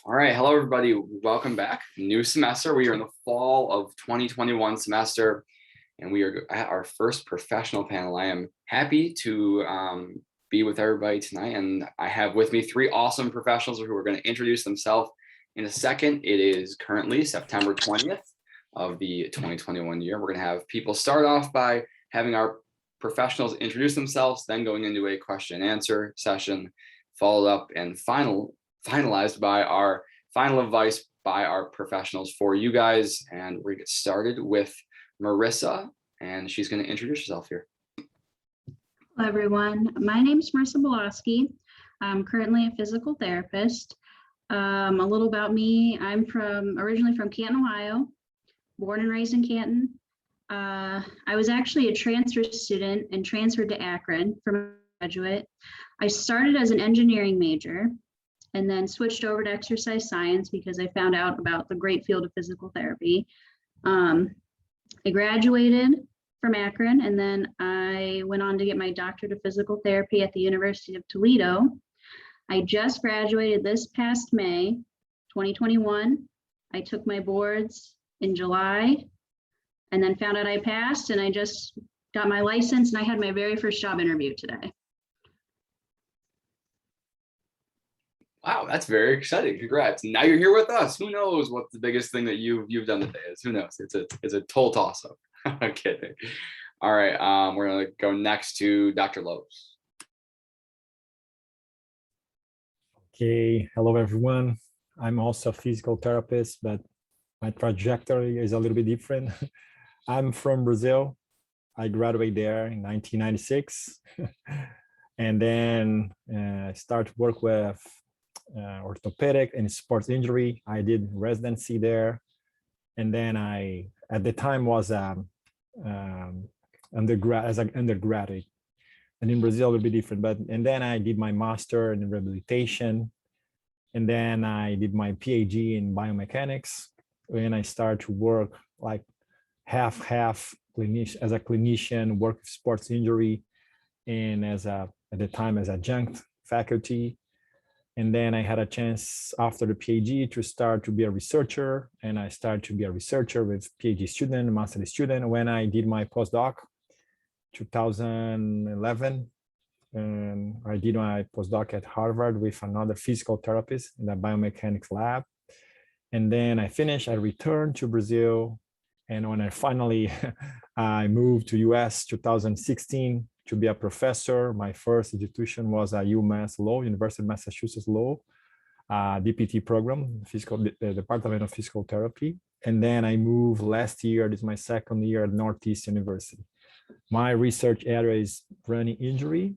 All right, hello everybody. Welcome back. New semester. We are in the fall of 2021 semester, and we are at our first professional panel. I am happy to be with everybody tonight, and I have with me three awesome professionals who are going to introduce themselves in a second. It is currently September 20th of the 2021 year. We're going to have people start off by having our professionals introduce themselves, then going into a question and answer session, followed up and finalized by our final advice by our professionals for you guys. And we're gonna get started with Marissa, and she's going to introduce herself here. Hello, everyone. My name is Marissa Biclawski. I'm currently a physical therapist. A little about me. I'm originally from Canton, Ohio, born and raised in Canton. I was actually a transfer student and transferred to Akron from graduate. I started as an engineering major and then switched over to exercise science because I found out about the great field of physical therapy. I graduated from Akron, and then I went on to get my doctorate of physical therapy at the University of Toledo. I just graduated this past May, 2021. I took my boards in July and then found out I passed, and I just got my license, and I had my very first job interview today. Wow, that's very exciting. Congrats. Now you're here with us. Who knows what the biggest thing that you've done today is? Who knows? It's a total toss-up. I'm kidding. All right, we're gonna go next to Dr. Lopes. Okay, hello everyone. I'm also a physical therapist, but my trajectory is a little bit different. I'm from Brazil. I graduated there in 1996. And then I started work with orthopedic and sports injury. I did residency there. And then I, at the time, was undergrad, as an undergraduate. And in Brazil, it would be different. And then I did my master in rehabilitation. And then I did my PhD in biomechanics. And I started to work like half clinician, as a clinician, work with sports injury, and at the time as adjunct faculty. And then I had a chance after the PhD to start to be a researcher. And I started to be a researcher with PhD student, master student when I did my postdoc, 2011. And I did my postdoc at Harvard with another physical therapist in the biomechanics lab. And then I finished, I returned to Brazil. And when I finally, I moved to US 2016 to be a professor. My first institution was a UMass Law, University of Massachusetts Law, DPT program, Department of Physical Therapy. And then I moved last year, this is my second year at Northeast University. My research area is running injury.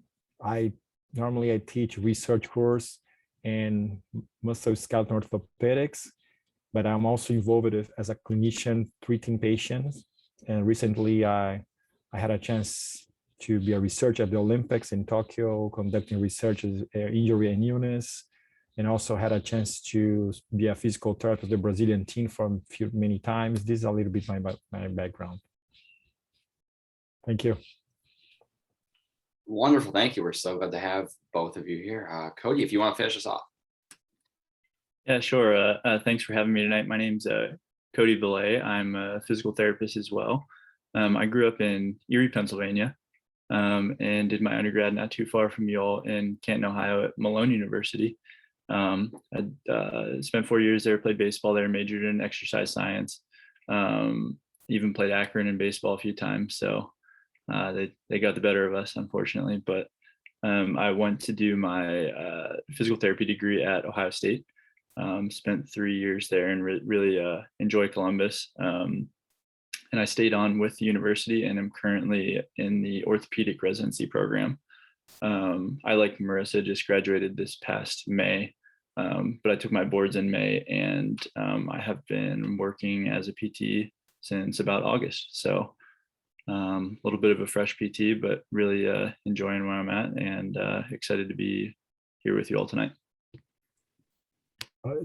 Normally I teach research course and musculoskeletal orthopedics, but I'm also involved as a clinician treating patients. And recently I had a chance to be a researcher at the Olympics in Tokyo, conducting research in injury and illness, and also had a chance to be a physical therapist of the Brazilian team for many times. This is a little bit my background. Thank you. Wonderful. Thank you. We're so glad to have both of you here. Cody, if you want to finish us off. Yeah, sure. Thanks for having me tonight. My name's Cody Ballay. I'm a physical therapist as well. I grew up in Erie, Pennsylvania, and did my undergrad not too far from y'all in Canton, Ohio at Malone University. I spent 4 years there, played baseball there, majored in exercise science, even played Akron in baseball a few times. So they got the better of us, unfortunately. But I went to do my physical therapy degree at Ohio State. Spent 3 years there and really enjoy Columbus. And I stayed on with the university and I'm currently in the orthopedic residency program. I, like Marissa, just graduated this past May, but I took my boards in May and I have been working as a PT since about August. So a little bit of a fresh PT, but really enjoying where I'm at and excited to be here with you all tonight.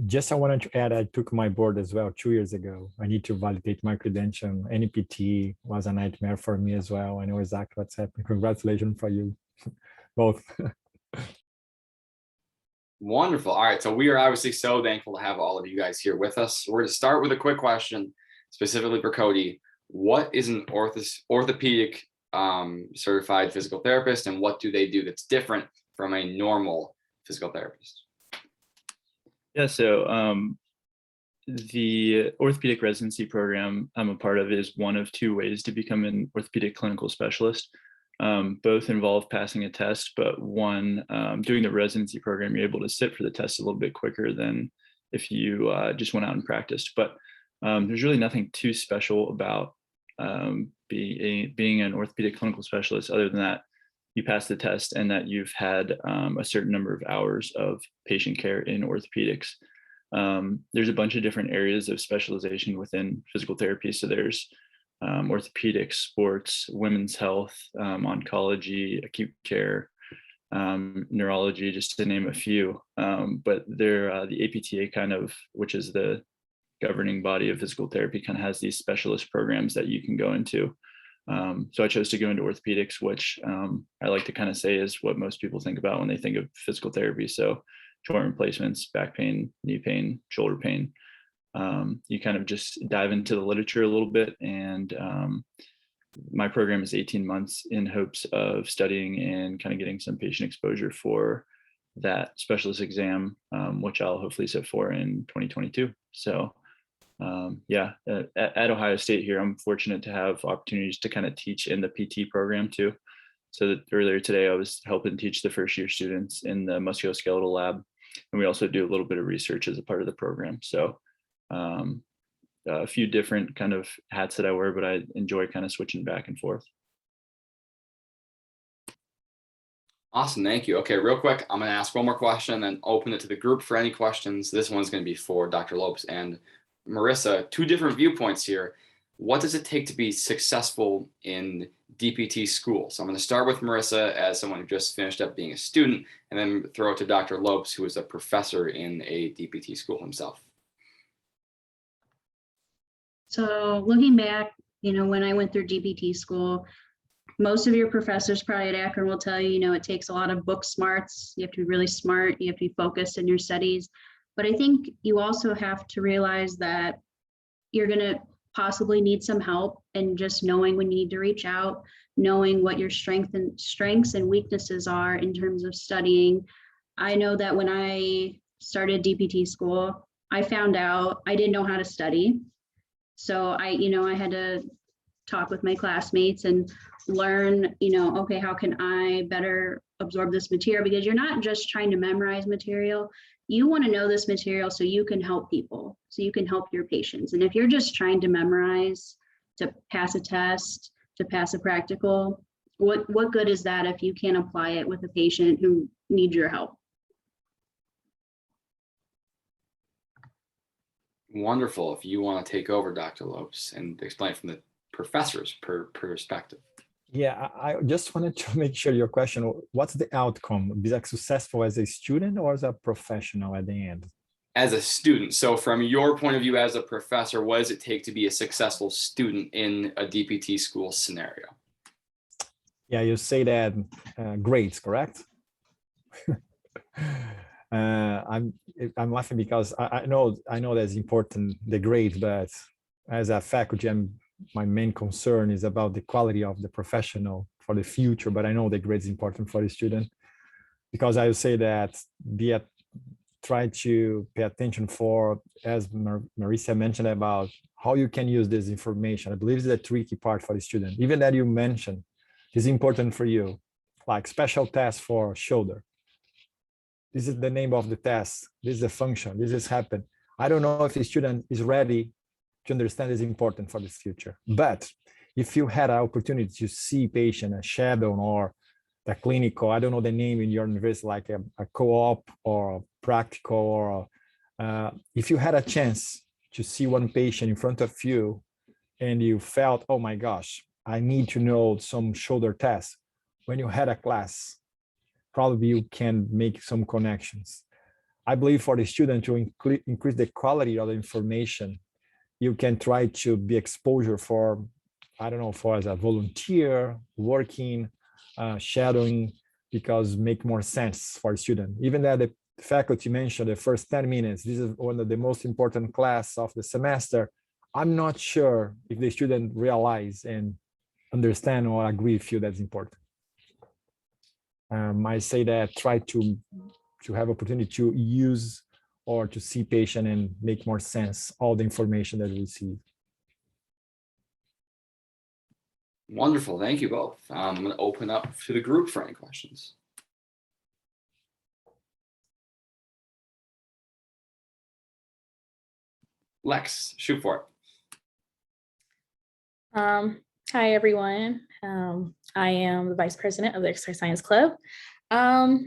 Just I wanted to add, I took my board as well 2 years ago. I need to validate my credential. NPT was a nightmare for me as well. I know exactly what's happening. Congratulations for you both. Wonderful. All right. So we are obviously so thankful to have all of you guys here with us. We're going to start with a quick question specifically for Cody. What is an orthopedic certified physical therapist, and what do they do that's different from a normal physical therapist? Yeah, so the orthopedic residency program I'm a part of is one of two ways to become an orthopedic clinical specialist. Both involve passing a test, but one, doing the residency program, you're able to sit for the test a little bit quicker than if you just went out and practiced. But there's really nothing too special about being an orthopedic clinical specialist other than that you pass the test and that you've had a certain number of hours of patient care in orthopedics. There's a bunch of different areas of specialization within physical therapy. So there's orthopedics, sports, women's health, oncology, acute care, neurology, just to name a few. But they're the APTA kind of, which is the governing body of physical therapy, kind of has these specialist programs that you can go into. So I chose to go into orthopedics, which I like to kind of say is what most people think about when they think of physical therapy. So joint replacements, back pain, knee pain, shoulder pain. You kind of just dive into the literature a little bit, and my program is 18 months in hopes of studying and kind of getting some patient exposure for that specialist exam, which I'll hopefully sit for in 2022. So yeah, at Ohio State here, I'm fortunate to have opportunities to kind of teach in the PT program too. So that earlier today, I was helping teach the first year students in the musculoskeletal lab. And we also do a little bit of research as a part of the program. So a few different kind of hats that I wear, but I enjoy kind of switching back and forth. Awesome. Thank you. Okay, real quick, I'm going to ask one more question and then open it to the group for any questions. This one's going to be for Dr. Lopes and Marissa. Two different viewpoints here. What does it take to be successful in DPT school? So I'm going to start with Marissa as someone who just finished up being a student, and then throw it to Dr. Lopes, who is a professor in a DPT school himself. So looking back, when I went through DPT school, most of your professors probably at Akron will tell you, it takes a lot of book smarts. You have to be really smart. You have to be focused in your studies. But I think you also have to realize that you're going to possibly need some help, and just knowing when you need to reach out, knowing what your strengths and weaknesses are in terms of studying. I know that when I started DPT school, I found out I didn't know how to study. So I had to talk with my classmates and learn, okay, how can I better absorb this material? Because you're not just trying to memorize material. You want to know this material so you can help people, so you can help your patients. And if you're just trying to memorize to pass a test, to pass a practical, what good is that if you can't apply it with a patient who needs your help? Wonderful. If you want to take over, Dr. Lopes, and explain from the professor's perspective. Yeah, I just wanted to make sure your question, what's the outcome? Be successful as a student or as a professional at the end? As a student. So from your point of view as a professor, what does it take to be a successful student in a DPT school scenario? Yeah, you say that grades, correct? I'm laughing because I know that's important, the grades, but as a faculty, my main concern is about the quality of the professional for the future. But I know the grades is important for the student, because I would say that try to pay attention for, as Marissa mentioned, about how you can use this information. I believe it's the tricky part for the student. Even that you mentioned is important for you, like special tests for shoulder. This is the name of the test. This is the function. This has happened. I don't know if the student is ready to understand is important for the future. But if you had an opportunity to see patient, a shadow or the clinical, I don't know the name in your university, like a co-op or a practical, or if you had a chance to see one patient in front of you and you felt, oh my gosh, I need to know some shoulder tests. When you had a class, probably you can make some connections. I believe for the student to increase the quality of the information, you can try to be exposure for, I don't know, for as a volunteer, working, shadowing, because make more sense for a student. Even that the faculty mentioned the first 10 minutes, this is one of the most important class of the semester. I'm not sure if the student realize and understand or agree with you that's important. I say that try to have opportunity to use or to see patient and make more sense all the information that we receive. Wonderful, thank you both. I'm going to open up to the group for any questions. Lex, shoot for it. Hi, everyone. I am the vice president of the Exercise Science Club. I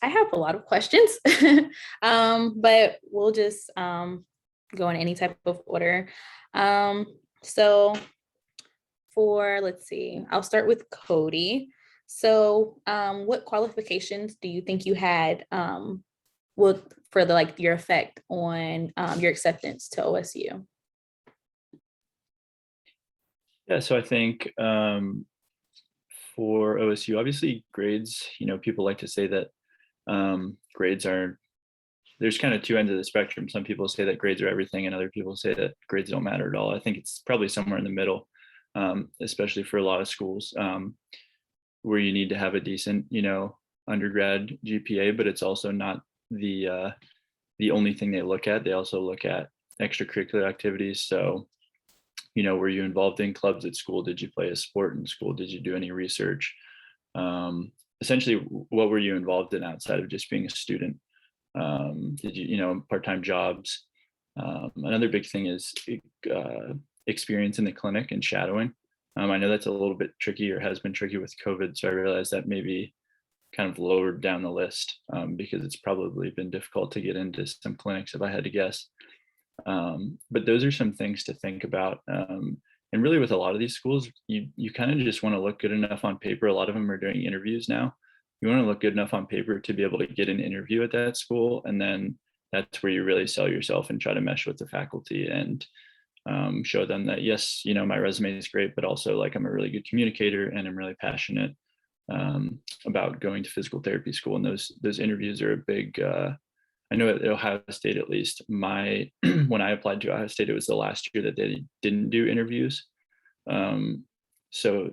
have a lot of questions, but we'll just go in any type of order. So let's see, I'll start with Cody. So what qualifications do you think you had for your effect on your acceptance to OSU? Yeah, so I think for OSU, obviously grades, people like to say that grades are, there's kind of two ends of the spectrum. Some people say that grades are everything and other people say that grades don't matter at all. I think it's probably somewhere in the middle, especially for a lot of schools where you need to have a decent, undergrad GPA, but it's also not the only thing they look at. They also look at extracurricular activities. So were you involved in clubs at school? Did you play a sport in school? Did you do any research? Essentially, what were you involved in outside of just being a student? Did you, part-time jobs? Another big thing is experience in the clinic and shadowing. I know that's a little bit tricky or has been tricky with COVID. So I realized that maybe kind of lowered down the list because it's probably been difficult to get into some clinics if I had to guess. But those are some things to think about. And really with a lot of these schools, you kind of just want to look good enough on paper. A lot of them are doing interviews now. You want to look good enough on paper to be able to get an interview at that school. And then that's where you really sell yourself and try to mesh with the faculty and show them that, yes, my resume is great, but also I'm a really good communicator and I'm really passionate about going to physical therapy school. And those interviews are a big, I know at Ohio State, at least when I applied to Ohio State, it was the last year that they didn't do interviews. So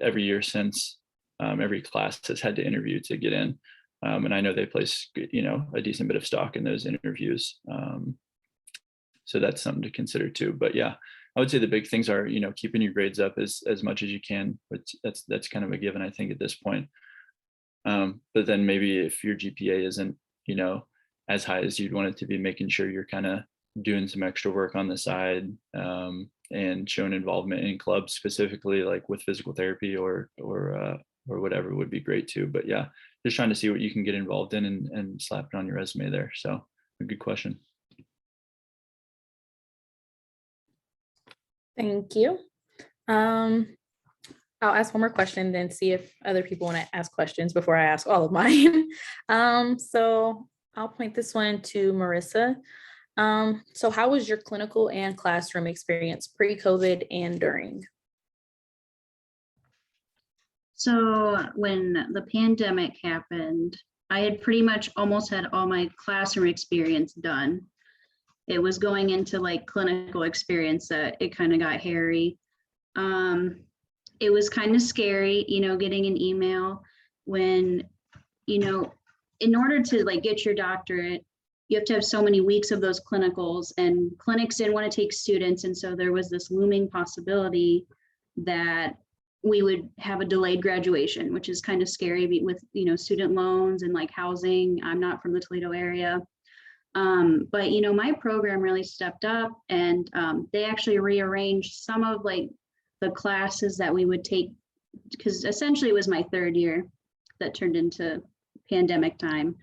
every year since, every class has had to interview to get in. And I know they place, a decent bit of stock in those interviews. So that's something to consider too. But yeah, I would say the big things are, keeping your grades up as much as you can, but that's kind of a given, I think, at this point. But then maybe if your GPA isn't, as high as you'd want it to be, making sure you're kind of doing some extra work on the side and showing involvement in clubs, specifically like with physical therapy or whatever would be great too. But yeah, just trying to see what you can get involved in and slap it on your resume there. So a good question. Thank you. I'll ask one more question, then see if other people want to ask questions before I ask all of mine. So I'll point this one to Marissa. So how was your clinical and classroom experience pre-COVID and during? So when the pandemic happened, I had pretty much almost had all my classroom experience done. It was going into clinical experience that it kind of got hairy. It was kind of scary, getting an email when, in order to get your doctorate, you have to have so many weeks of those clinicals, and clinics didn't want to take students. And so there was this looming possibility that we would have a delayed graduation, which is kind of scary with, student loans and housing. I'm not from the Toledo area. But, my program really stepped up, and they actually rearranged some of the classes that we would take, because essentially it was my third year that turned into pandemic time.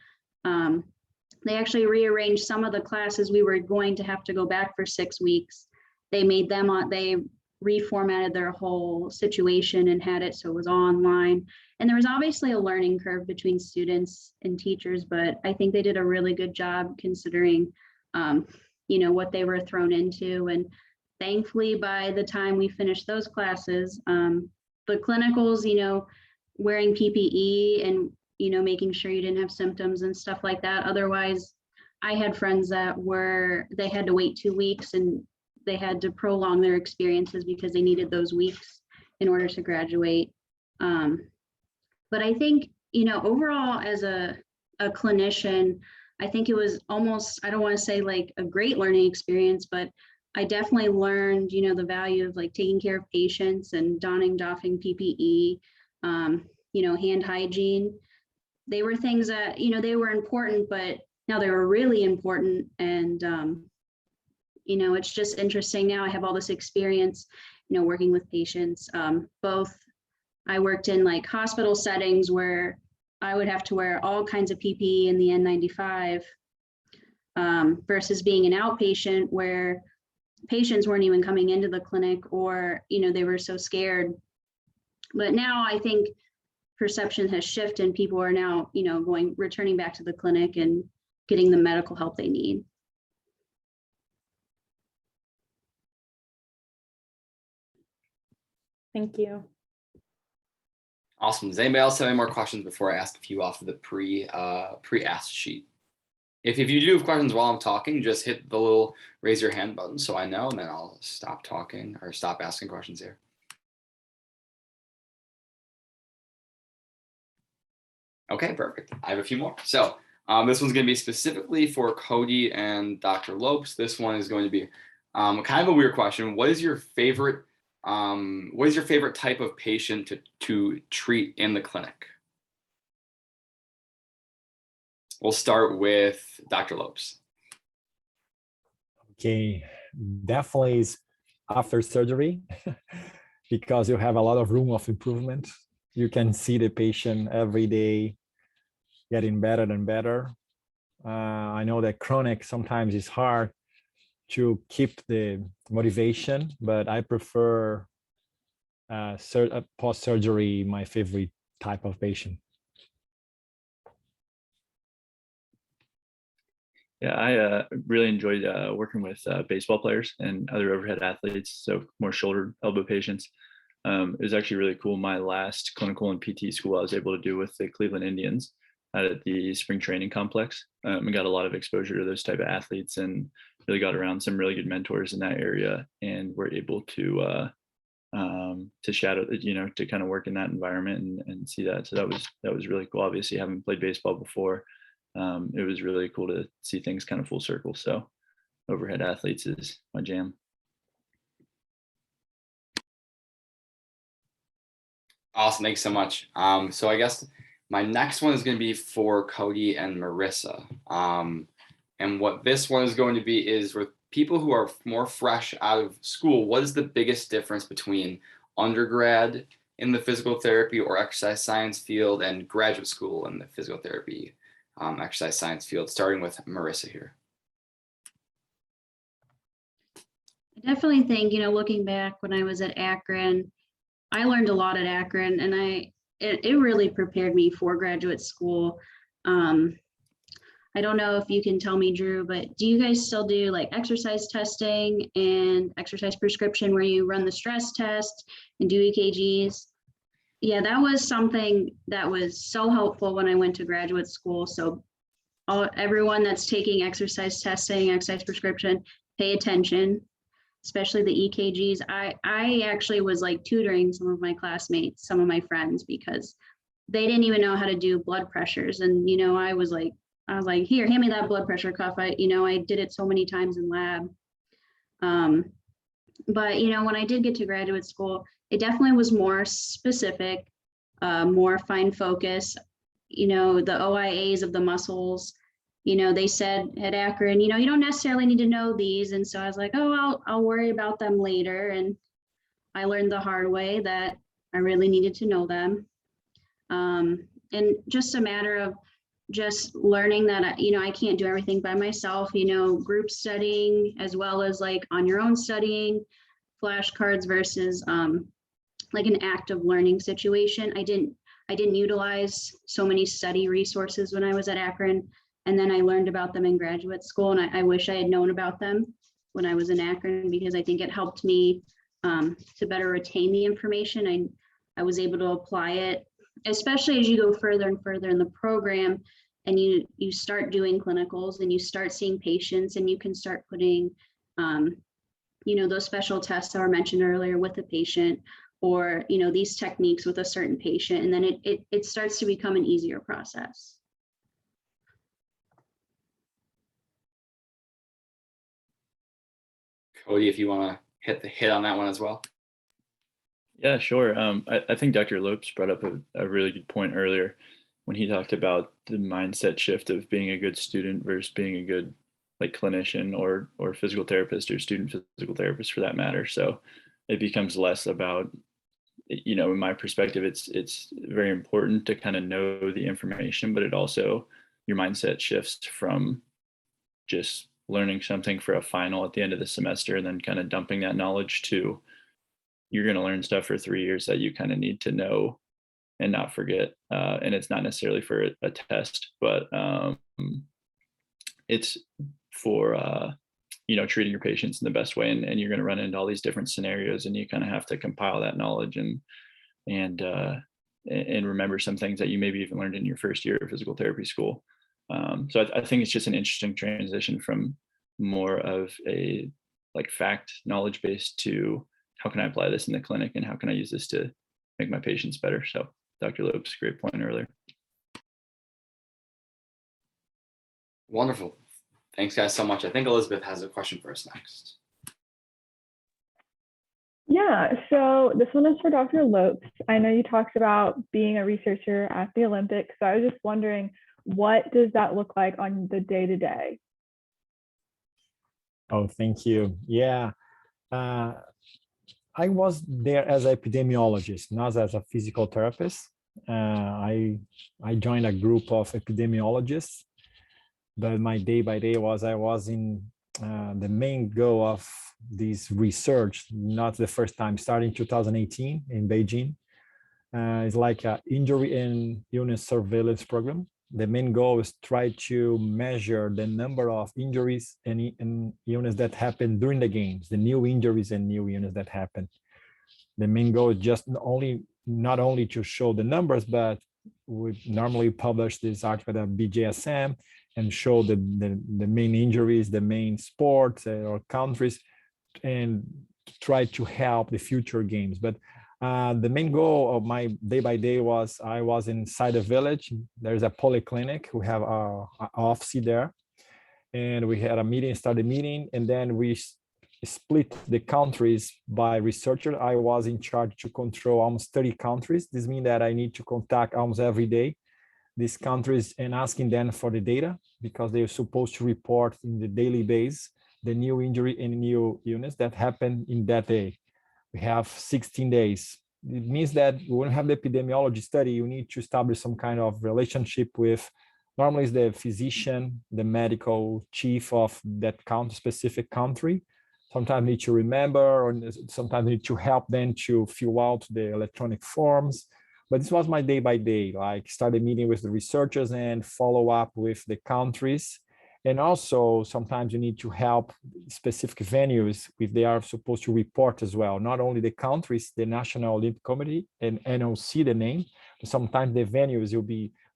They actually rearranged some of the classes we were going to have to go back for 6 weeks. They made them they reformatted their whole situation and had it so it was online. And there was obviously a learning curve between students and teachers, but I think they did a really good job considering, what they were thrown into. And thankfully, by the time we finished those classes, the clinicals, wearing PPE and making sure you didn't have symptoms and stuff like that. Otherwise, I had friends that they had to wait 2 weeks and they had to prolong their experiences because they needed those weeks in order to graduate. But I think, overall as a clinician, I think it was almost, I don't want to say like a great learning experience, but I definitely learned, the value of like taking care of patients and doffing PPE, hand hygiene. They were things that, they were important, but now they were really important. And, it's just interesting now I have all this experience, working with patients. Both I worked in like hospital settings where I would have to wear all kinds of PPE in the N95 versus being an outpatient where patients weren't even coming into the clinic or, they were so scared. But now I think perception has shifted and people are now, returning back to the clinic and getting the medical help they need. Thank you. Awesome. Does anybody else have any more questions before I ask a few off of the pre-asked sheet? If you do have questions while I'm talking, just hit the little raise your hand button so I know, and then I'll stop talking or stop asking questions here. Okay, perfect. I have a few more. So this one's going to be specifically for Cody and Dr. Lopes. This one is going to be kind of a weird question. What is your favorite type of patient to treat in the clinic? We'll start with Dr. Lopes. Okay, definitely is after surgery because you have a lot of room of improvement. You can see the patient every day getting better and better. I know that chronic sometimes is hard to keep the motivation, but I prefer post-surgery, my favorite type of patient. Yeah, I really enjoyed working with baseball players and other overhead athletes, so more shoulder, elbow patients. It was actually really cool. My last clinical and PT school I was able to do with the Cleveland Indians out at the spring training complex. We got a lot of exposure to those type of athletes and really got around some really good mentors in that area, and were able to shadow, to kind of work in that environment and see that. So that was really cool. Obviously, having played baseball before, it was really cool to see things kind of full circle. So overhead athletes is my jam. Awesome. Thanks so much. So I guess my next one is going to be for Cody and Marissa. And what this one is going to be is with people who are more fresh out of school, what is the biggest difference between undergrad in the physical therapy or exercise science field and graduate school in the physical therapy exercise science field, starting with Marissa here? I definitely think, looking back when I was at Akron, I learned a lot at Akron, and it really prepared me for graduate school. I don't know if you can tell me, Drew, but do you guys still do like exercise testing and exercise prescription where you run the stress test and do EKGs? Yeah, that was something that was so helpful when I went to graduate school. So everyone that's taking exercise testing, exercise prescription, pay attention, especially the EKGs. I actually was like tutoring some of my classmates, some of my friends, because they didn't even know how to do blood pressures. And, I was like, here, hand me that blood pressure cuff. I did it so many times in lab. But, when I did get to graduate school, it definitely was more specific, more fine focus, the OIAs of the muscles. They said at Akron, you don't necessarily need to know these. And so I was like, oh, I'll worry about them later. And I learned the hard way that I really needed to know them. And just a matter of just learning that, I can't do everything by myself, group studying as well as like on your own studying, flashcards versus like an active learning situation. I didn't utilize so many study resources when I was at Akron. And then I learned about them in graduate school, and I wish I had known about them when I was in Akron, because I think it helped me to better retain the information. I was able to apply it especially as you go further and further in the program, and you start doing clinicals and you start seeing patients, and you can start putting those special tests that were mentioned earlier with the patient, or these techniques with a certain patient, and then it starts to become an easier process. Cody, if you want to hit on that one as well. Yeah, sure. I think Dr. Lopes brought up a really good point earlier when he talked about the mindset shift of being a good student versus being a good clinician or physical therapist or student physical therapist for that matter. So it becomes less about, in my perspective, it's very important to kind of know the information, but it also, your mindset shifts from just learning something for a final at the end of the semester and then kind of dumping that knowledge to, you're going to learn stuff for 3 years that you kind of need to know and not forget. And it's not necessarily for a test, but it's for, treating your patients in the best way. And you're going to run into all these different scenarios, and you kind of have to compile that knowledge and remember some things that you maybe even learned in your first year of physical therapy school. So I think it's just an interesting transition from more of a fact knowledge based to how can I apply this in the clinic and how can I use this to make my patients better. So Dr. Lopes, great point earlier. Wonderful. Thanks guys so much. I think Elizabeth has a question for us next. Yeah, so this one is for Dr. Lopes. I know you talked about being a researcher at the Olympics, so I was just wondering, what does that look like on the day-to-day? Oh, thank you. Yeah, I was there as an epidemiologist, not as a physical therapist. I joined a group of epidemiologists, but my day by day I was in the main goal of this research, not the first time, starting 2018 in Beijing. It's like an injury and illness surveillance program. The main goal is try to measure the number of injuries and illness that happen during the games, the new injuries and new illness that happen. The main goal is just not only to show the numbers, but we normally publish this article at BJSM and show the main injuries, the main sports or countries, and try to help the future games. But the main goal of my day by day was I was inside a village. There's a polyclinic. We have an office there, and we had a meeting, started a meeting, and then we split the countries by researcher. I was in charge to control almost 30 countries. This means that I need to contact almost every day these countries and asking them for the data, because they're supposed to report in the daily basis the new injury and new illness that happened in that day. We have 16 days. It means that when you have the epidemiology study, you need to establish some kind of relationship with, normally it's the physician, the medical chief of that specific country. Sometimes you need to remember, or sometimes you need to help them to fill out the electronic forms. But this was my day by day, started meeting with the researchers and follow up with the countries. And also sometimes you need to help specific venues if they are supposed to report as well. Not only the countries, the National Olympic Committee and NOC, the name, but sometimes the venues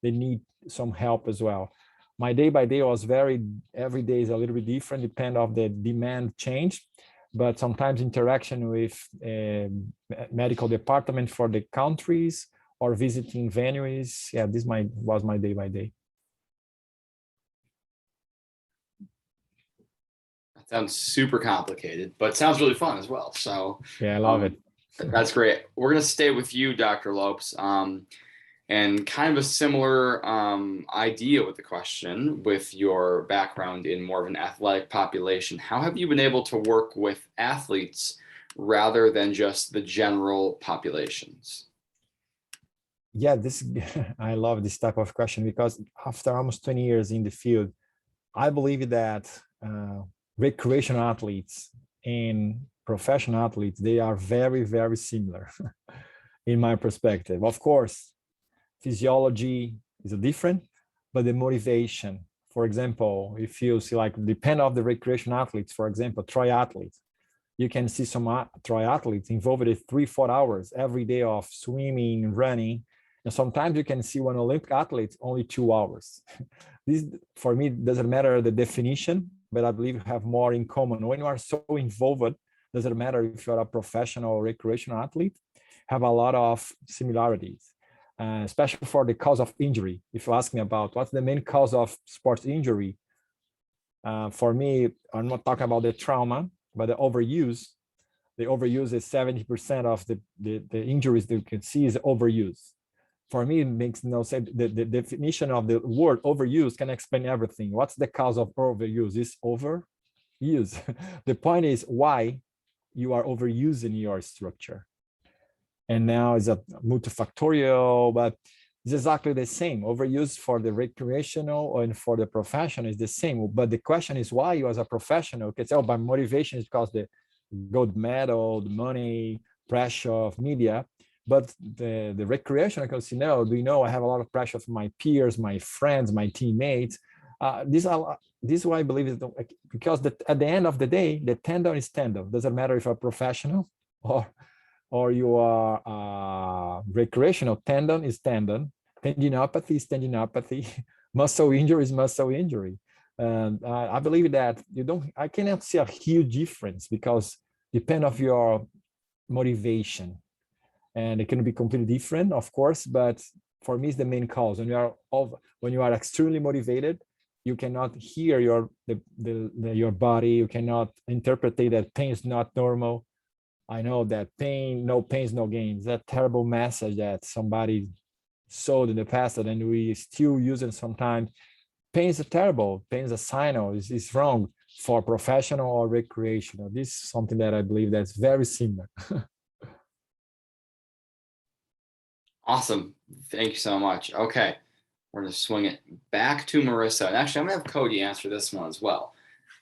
they need some help as well. My day by day was every day is a little bit different, depending on the demand change. But sometimes interaction with medical department for the countries or visiting venues. Yeah, this was my day by day. That sounds super complicated, but sounds really fun as well. So yeah, I love it. That's great. We're going to stay with you, Dr. Lopes, and kind of a similar idea with the question, with your background in more of an athletic population. How have you been able to work with athletes rather than just the general populations? Yeah, I love this type of question, because after almost 20 years in the field, I believe that recreational athletes and professional athletes, they are very, very similar in my perspective. Of course, physiology is different, but the motivation, for example, if you see depend on the recreational athletes, for example, triathletes, you can see some triathletes involved in 3-4 hours every day of swimming, running, And sometimes you can see one Olympic athlete only 2 hours. This, for me, doesn't matter the definition, but I believe you have more in common. When you are so involved, doesn't matter if you're a professional or recreational athlete, have a lot of similarities, especially for the cause of injury. If you ask me about what's the main cause of sports injury, for me, I'm not talking about the trauma, but the overuse. The overuse is 70% of the injuries that you can see is overuse. For me, it makes no sense. The definition of the word overuse can explain everything. What's the cause of overuse? It's overuse. The point is why you are overusing your structure. And now it's a multifactorial, but it's exactly the same. Overuse for the recreational and for the professional is the same. But the question is why you as a professional can say, oh, my motivation is because the gold medal, the money, pressure of media. But the recreational can say, no, do you know I have a lot of pressure from my peers, my friends, my teammates. This is why I believe it, because at the end of the day, the tendon is tendon. Doesn't matter if you're a professional or you are recreational. Tendon is tendon. Tendinopathy is tendinopathy. Muscle injury is muscle injury. And I believe that I cannot see a huge difference because depend of your motivation. And it can be completely different, of course, but for me, it's the main cause. When you are extremely motivated, you cannot hear your body. You cannot interpret that pain is not normal. I know that no pain is no gain. It's that terrible message that somebody sold in the past, and we still use it sometimes. Pain is terrible. Pain is a signal. It's wrong for professional or recreational. This is something that I believe that's very similar. Awesome. Thank you so much. Okay. We're going to swing it back to Marissa. And actually, I'm going to have Cody answer this one as well.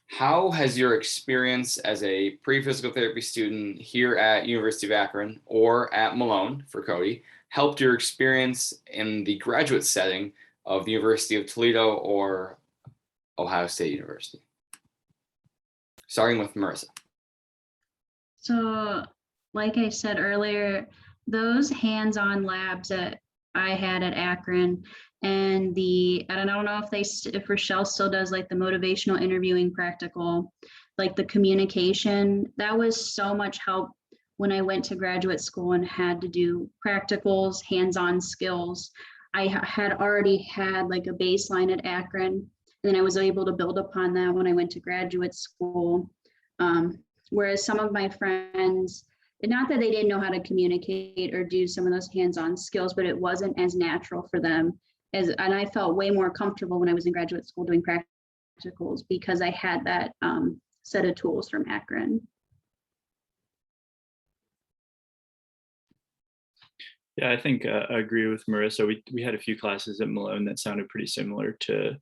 How has your experience as a pre-physical therapy student here at University of Akron or at Malone for Cody helped your experience in the graduate setting of the University of Toledo or Ohio State University? Starting with Marissa. So, like I said earlier, those hands-on labs that I had at Akron and I don't know if Rochelle still does like the motivational interviewing practical, like the communication, that was so much help when I went to graduate school and had to do practicals, hands-on skills. I had already had like a baseline at Akron, and then I was able to build upon that when I went to graduate school. Whereas some of my friends, not that they didn't know how to communicate or do some of those hands-on skills, but it wasn't as natural for them. And I felt way more comfortable when I was in graduate school doing practicals because I had that set of tools from Akron. Yeah, I think I agree with Marissa. We had a few classes at Malone that sounded pretty similar to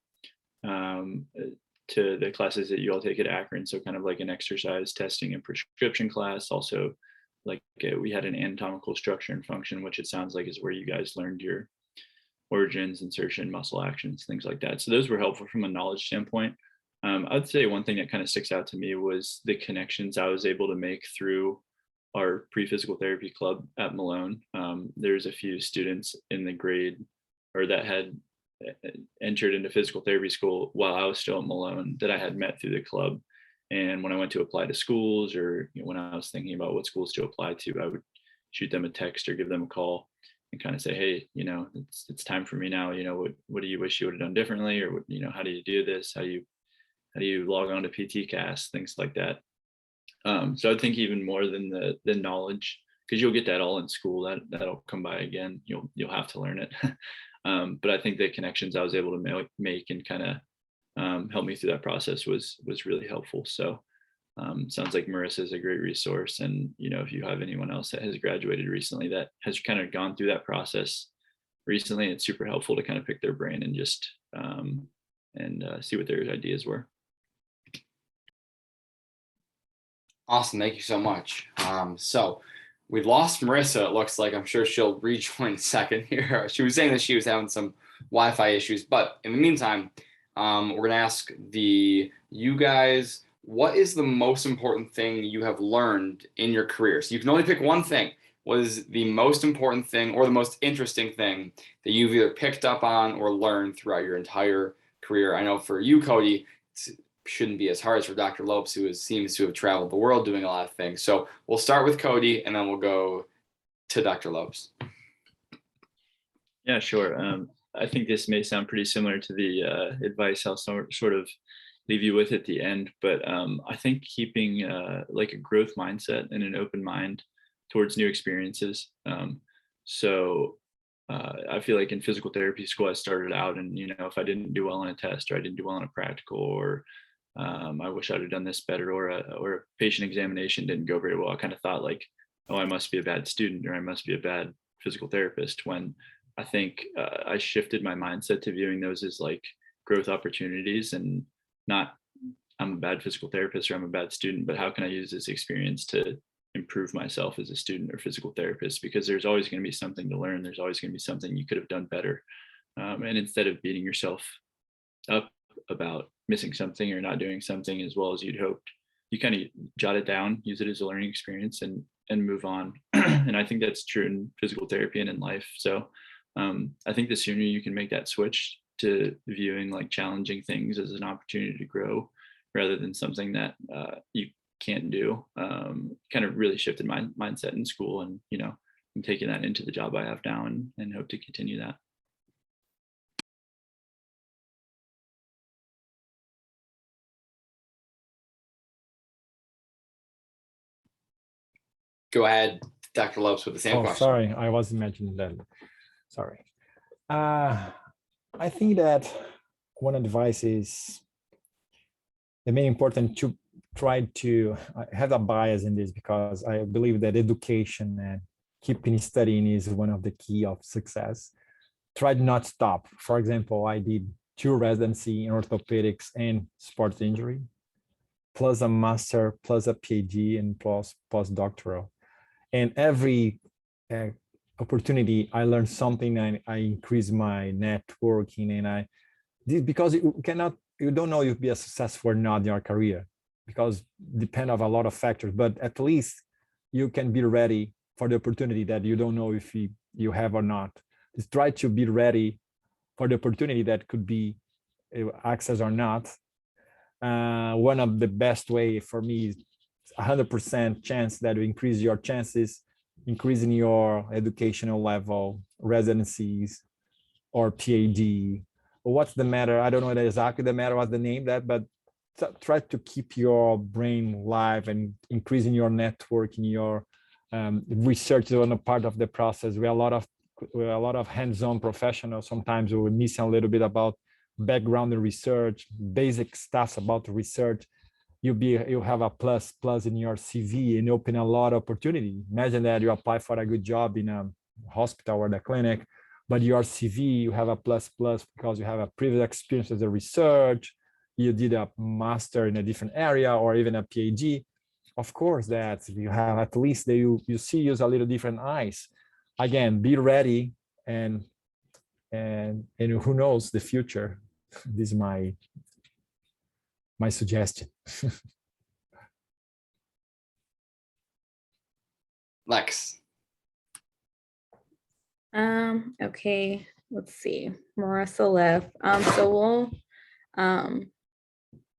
the classes that you all take at Akron. So kind of like an exercise testing and prescription class. Also, like we had an anatomical structure and function, which it sounds like is where you guys learned your origins, insertion, muscle actions, things like that. So those were helpful from a knowledge standpoint. I'd say one thing that kind of sticks out to me was the connections I was able to make through our pre-physical therapy club at Malone. There's a few students in the grade or that had entered into physical therapy school while I was still at Malone that I had met through the club. And when I went to apply to schools or when I was thinking about what schools to apply to, I would shoot them a text or give them a call and kind of say, hey, it's time for me now. What do you wish you would have done differently? Or, how do you do this? How do you log on to PTCast, things like that. So I think even more than the knowledge, because you'll get that all in school, that'll come by again. You'll have to learn it. But I think the connections I was able to make and kind of help me through that process was really helpful. So sounds like Marissa is a great resource. And, if you have anyone else that has graduated recently that has kind of gone through that process recently, it's super helpful to kind of pick their brain and just see what their ideas were. Awesome. Thank you so much. So we've lost Marissa. It looks like. I'm sure she'll rejoin in a second here. She was saying that she was having some Wi-Fi issues, but in the meantime, we're going to ask you guys, what is the most important thing you have learned in your career? So you can only pick one thing. was the most important thing or the most interesting thing that you've either picked up on or learned throughout your entire career? I know for you, Cody, it shouldn't be as hard as for Dr. Lopes, who seems to have traveled the world doing a lot of things. So we'll start with Cody and then we'll go to Dr. Lopes. Yeah, sure. I think this may sound pretty similar to the advice I'll sort of leave you with at the end, but I think keeping like a growth mindset and an open mind towards new experiences. So I feel like in physical therapy school, I started out and, if I didn't do well on a test or I didn't do well on a practical, or I wish I'd have done this better, or a patient examination didn't go very well, I kind of thought like, oh, I must be a bad student or I must be a bad physical therapist, when I think I shifted my mindset to viewing those as like growth opportunities, and not I'm a bad physical therapist or I'm a bad student, but how can I use this experience to improve myself as a student or physical therapist? Because there's always going to be something to learn. There's always going to be something you could have done better. And instead of beating yourself up about missing something or not doing something as well as you'd hoped, you kind of jot it down, use it as a learning experience, and move on. And I think that's true in physical therapy and in life. So I think the sooner you can make that switch to viewing like challenging things as an opportunity to grow rather than something that you can't do, kind of really shifted my mindset in school. And, I'm taking that into the job I have now and hope to continue that. Go ahead, Dr. Lopes, with the same question. Sorry, I was imagining that. Sorry. I think that one advice is the main important to try to have a bias in this, because I believe that education and keeping studying is one of the key of success. Try to not stop. For example, I did 2 residency in orthopedics and sports injury, plus a master, plus a PhD, and plus postdoctoral. And every opportunity, I learned something, and I increase my networking, and because you don't know if you'll be a successful or not in your career, because depend on a lot of factors, but at least you can be ready for the opportunity that you don't know if you have or not. Just try to be ready for the opportunity that could be access or not. One of the best way for me is 100% chance that you increase your chances, increasing your educational level, residencies, or PhD. What's the matter? I don't know exactly the matter, what's the name that, but try to keep your brain live and increasing your network in your research is one part of the process. We're a lot of hands-on professionals. Sometimes we miss a little bit about background in research, basic stuff about research. You have a plus in your CV and open a lot of opportunity. Imagine that you apply for a good job in a hospital or the clinic, but your CV, you have a plus because you have a previous experience as a research, you did a master in a different area or even a PhD. Of course, that you have at least you see use a little different eyes. Again, be ready, and who knows the future. This is my suggestion. Lex. Okay, let's see. Marissa left. So we'll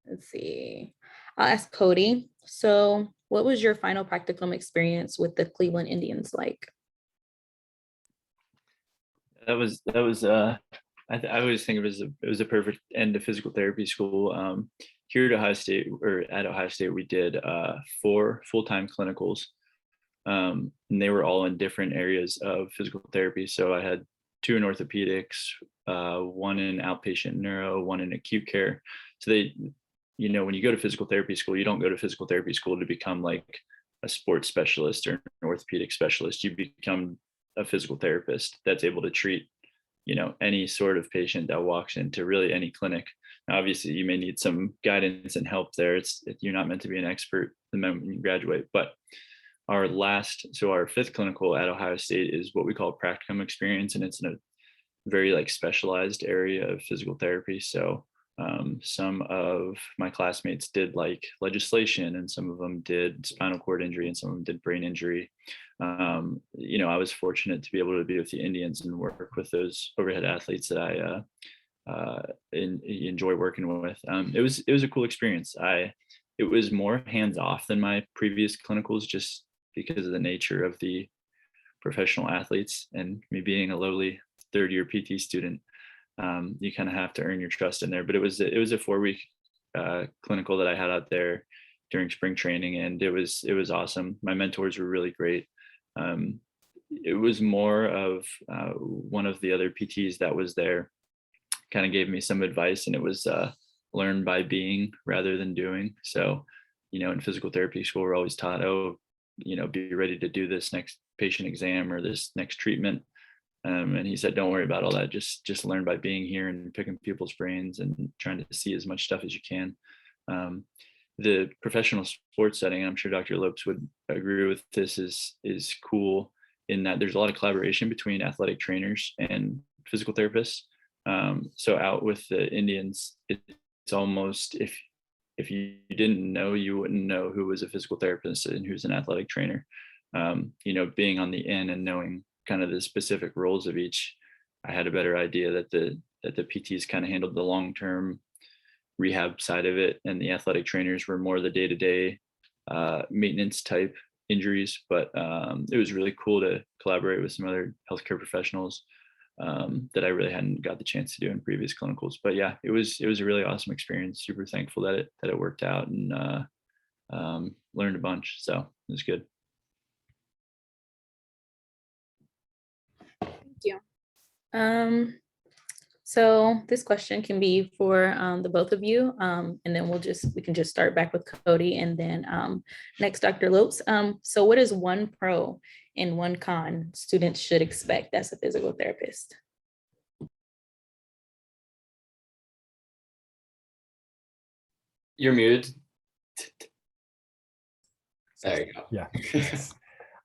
let's see. I'll ask Cody. So what was your final practicum experience with the Cleveland Indians like? That was I always think it was a perfect end to physical therapy school. Here at Ohio State, we did 4 full-time clinicals, and they were all in different areas of physical therapy. So I had 2 in orthopedics, 1 in outpatient neuro, 1 in acute care. So they, when you go to physical therapy school, you don't go to physical therapy school to become like a sports specialist or an orthopedic specialist. You become a physical therapist that's able to treat, any sort of patient that walks into really any clinic. Now, obviously, you may need some guidance and help there. You're not meant to be an expert the moment you graduate. But our 5th clinical at Ohio State is what we call practicum experience, and it's in a very like specialized area of physical therapy. So Some of my classmates did like legislation, and some of them did spinal cord injury, and some of them did brain injury. I was fortunate to be able to be with the Indians and work with those overhead athletes that I enjoy working with. It was a cool experience. It was more hands off than my previous clinicals, just because of the nature of the professional athletes and me being a lowly third year PT student. You kind of have to earn your trust in there. But it was a 4-week clinical that I had out there during spring training, and it was awesome. My mentors were really great. It was more of one of the other PTs that was there kind of gave me some advice, and it was learn by being rather than doing. So, in physical therapy school, we're always taught, be ready to do this next patient exam or this next treatment. And he said, don't worry about all that. Just learn by being here and picking people's brains and trying to see as much stuff as you can. The professional sports setting, I'm sure Dr. Lopes would agree with this, is cool in that there's a lot of collaboration between athletic trainers and physical therapists. So out with the Indians, it's almost, if you didn't know, you wouldn't know who was a physical therapist and who's an athletic trainer. Being on the end and knowing kind of the specific roles of each, I had a better idea that the PTs kind of handled the long-term rehab side of it, and the athletic trainers were more the day-to-day maintenance type injuries. But it was really cool to collaborate with some other healthcare professionals that I really hadn't got the chance to do in previous clinicals. But yeah, it was a really awesome experience. Super thankful that it worked out, and learned a bunch. So it was good. Thank you. So this question can be for the both of you, and then we can just start back with Cody, and then next Dr. Lopes. So what is one pro and one con students should expect as a physical therapist? You're muted. There you go. Yeah.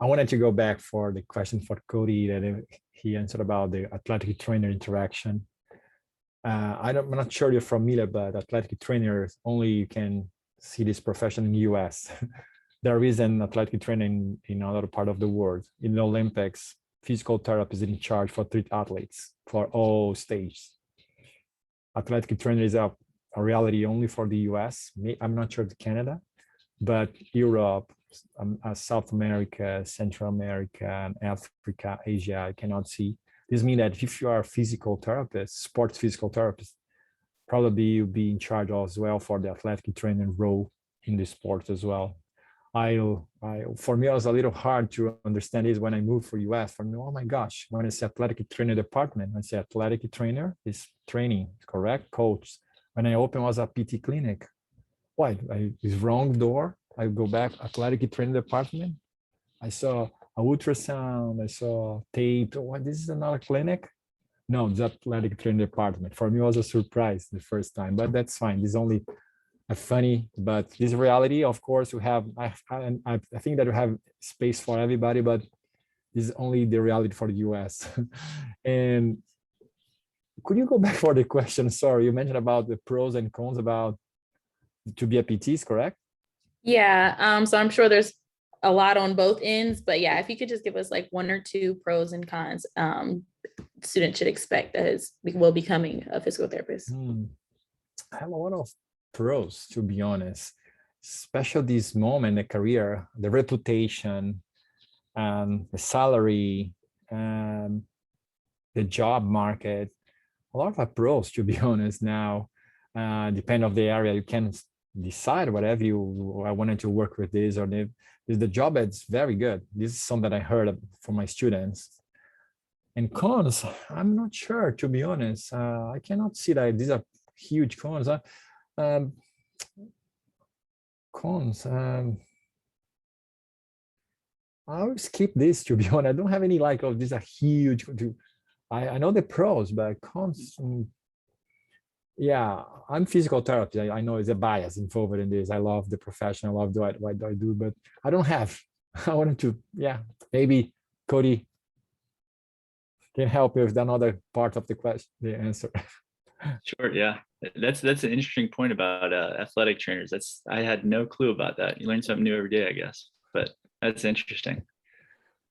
I wanted to go back for the question for Cody that he answered about the athletic trainer interaction. I'm not sure you're familiar, but athletic trainers only you can see this profession in the US. There is an athletic trainer in another part of the world. In the Olympics, physical therapist is in charge for 3 athletes for all stages. Athletic trainer is a reality only for the US. I'm not sure to Canada, but Europe, South America, Central America, Africa, Asia, I cannot see. This means that if you are a physical therapist, sports physical therapist, probably you'll be in charge as well for the athletic training role in the sport as well. For me, it was a little hard to understand this when I moved for US. For me, oh my gosh, when I say athletic trainer department, I say athletic trainer is training, correct? Coach. When I opened was a PT clinic. Why? Is wrong door. I go back, athletic training department. I saw an ultrasound, I saw tape. What, this is another clinic? No, the athletic training department. For me, it was a surprise the first time, but that's fine. This is only a funny, but this reality, of course, we have, I think that we have space for everybody, but this is only the reality for the US. And could you go back for the question? Sorry, you mentioned about the pros and cons about to be a PT, correct? Yeah, so I'm sure there's a lot on both ends, but yeah, if you could just give us like 1 or 2 pros and cons students should expect as well becoming a physical therapist. I have a lot of pros, to be honest, especially this moment in the career, the reputation, the salary, the job market, a lot of pros, to be honest. Now, depending on the area, you can decide whatever I wanted to work with this or the job is very good. This is something that I heard from my students. And cons, I'm not sure, to be honest. I cannot see that these are huge cons. Cons. I'll skip this, to be honest. I don't have any like, oh, these are huge. I know the pros, but cons. Yeah, I'm physical therapist. I know it's a bias involved in this. I love the profession. I love what I do, but I don't have. I wanted to, yeah, maybe Cody can help me with another part of the question, the answer. Sure. Yeah. That's an interesting point about athletic trainers. I had no clue about that. You learn something new every day, I guess. But that's interesting.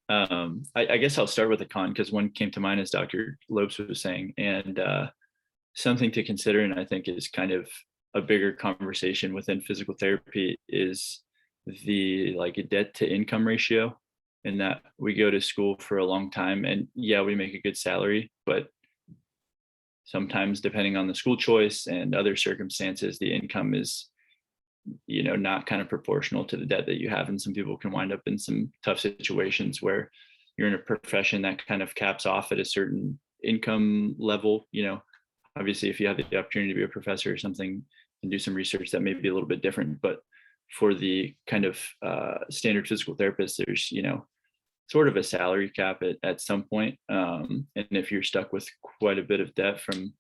I guess I'll start with a con because one came to mind as Dr. Lopes was saying, and something to consider, and I think is kind of a bigger conversation within physical therapy is the like a debt to income ratio, and that we go to school for a long time and yeah, we make a good salary, but sometimes depending on the school choice and other circumstances, the income is, not kind of proportional to the debt that you have. And some people can wind up in some tough situations where you're in a profession that kind of caps off at a certain income level. Obviously, if you have the opportunity to be a professor or something and do some research, that may be a little bit different. But for the kind of standard physical therapist, there's, sort of a salary cap at some point. And if you're stuck with quite a bit of debt from,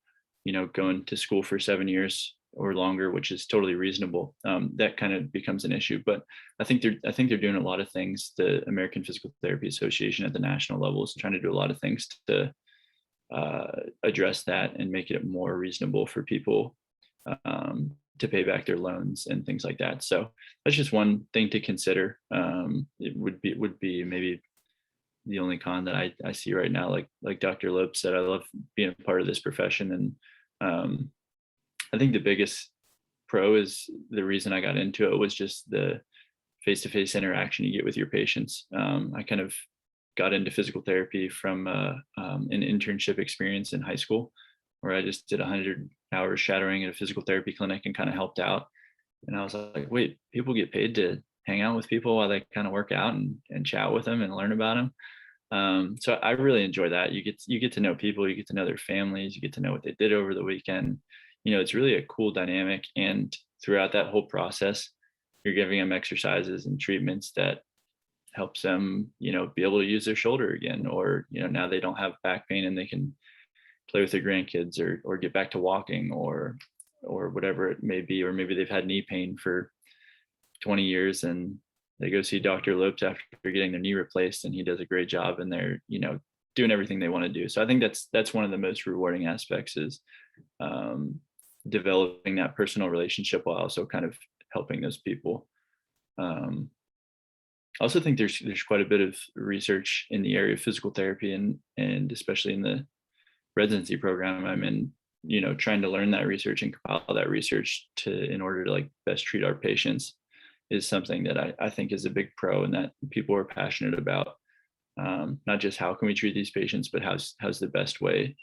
going to school for 7 years or longer, which is totally reasonable, that kind of becomes an issue. But I think they're doing a lot of things. The American Physical Therapy Association at the national level is trying to do a lot of things to address that and make it more reasonable for people to pay back their loans and things like that. So that's just one thing to consider. It would be maybe the only con that I see right now. Like Dr. Lopes said, I love being a part of this profession, and I think the biggest pro is the reason I got into it was just the face-to-face interaction you get with your patients. I kind of got into physical therapy from an internship experience in high school, where I just did 100 hours shadowing at a physical therapy clinic and kind of helped out. And I was like, wait, people get paid to hang out with people while they kind of work out and chat with them and learn about them. So I really enjoy that. You get to know people, you get to know their families, you get to know what they did over the weekend. It's really a cool dynamic. And throughout that whole process, you're giving them exercises and treatments that helps them, be able to use their shoulder again, or, now they don't have back pain and they can play with their grandkids or get back to walking or whatever it may be. Or maybe they've had knee pain for 20 years and they go see Dr. Lopes after getting their knee replaced, and he does a great job, and they're, doing everything they want to do. So I think that's one of the most rewarding aspects is developing that personal relationship while also kind of helping those people. I also think there's quite a bit of research in the area of physical therapy and especially in the residency program I'm in, trying to learn that research and compile that research in order to like best treat our patients is something that I think is a big pro, and that people are passionate about. Not just how can we treat these patients, but how's the best way